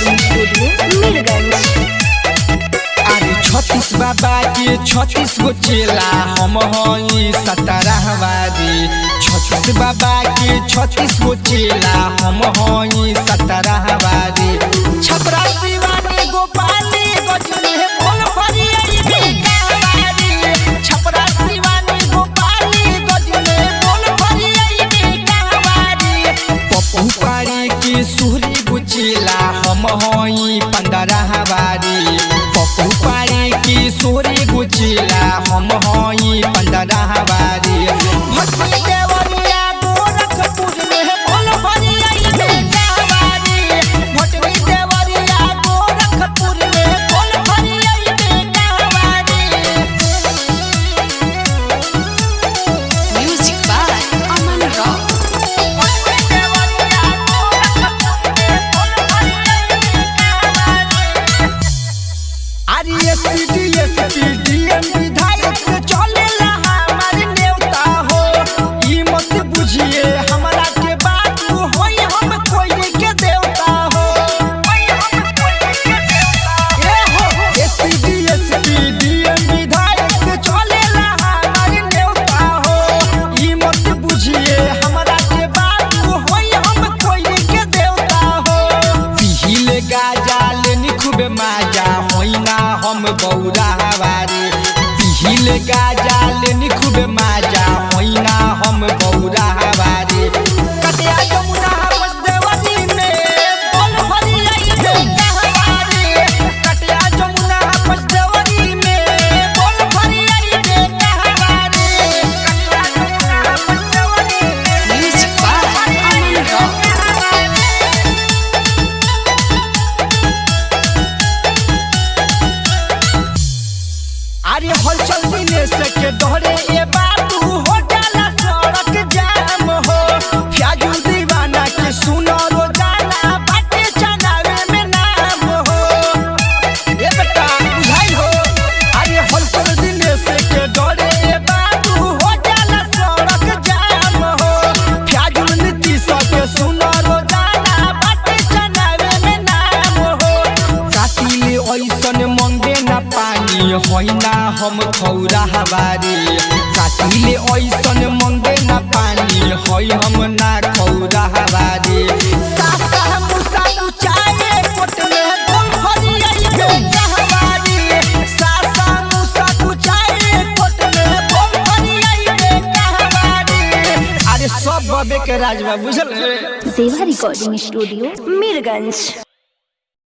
Recording studio Mirganj. अरे 36 बाबा के 36 गो चेला हम हई 17 वारी। 36 बाबा के 36 गो चेला हम हई 17 वारी। छपरा शिवानी गोपाली गजनी बोल फरियाई बेकावारी। छपरा शिवानी गोपाली गजनी बोल फरियाई बेकावारी। पप्पू पारी की सुहरी गुचेला हम हई 15 वारी। पप्पू पारी की सुहरी गुचेला हम हई 15 वारी। भटनी देवरिया गोरखपुर में बोल फरियाई बेकावारी। भटनी देवरिया गोरखपुर में बोल फरियाई बेकावारी। Music by Aman rock. DM विधायक से चलेला हमार नेवता हो। ई मत बुझिए हमरा के बात होई हम कोई के देवता हो। ए हो एसपी डीएम विधायक से चलेला हमार नेवता हो। ई मत बुझिए हमरा के बात होई हम कोई के देवता हो। पिहिले गाजा लेनी खूबे माजा होई ना हम बौरा हवारी। पिहिले गाजा लेनी खूबे माजा होई ना हम बौरा हवारी। कटिया जमुना बस देवरी में बोल फरियाई बेकावारी। कटिया जमुना बस देवरी में बोल फरियाई बेकावारी। कटिया जमुना बस देवरी में म्यूजिक बाय अमन रॉक। अरे हलचल दिने से के डरे ए बाबू हो जाला सड़क जाम हो। फ्याजुल दीवाना के सुनो रोजाना बाटे चनावे में नाम हो। ए बेटा बुझाई हो। अरे हलचल दिने से के डरे ए बाबू हो जाला सड़क जाम हो। फ्याजुल नीतीश के सुनो रोजाना बाटे चनावे में नाम हो। काटिले ऐसन मंगे ना पानी होई ना हम खौरा हवारी। काटिले ऐसन मंगे ना पानी होई हम ना खौरा हवारी। सासा मुसा उचाए कोट में बोल फरियाई बेकावारी। सासा मुसा उचाए कोट में बोल फरियाई बेकावारी। अरे सब बबे के राजवा बुझल। सेवा रिकॉर्डिंग स्टूडियो मीरगंज।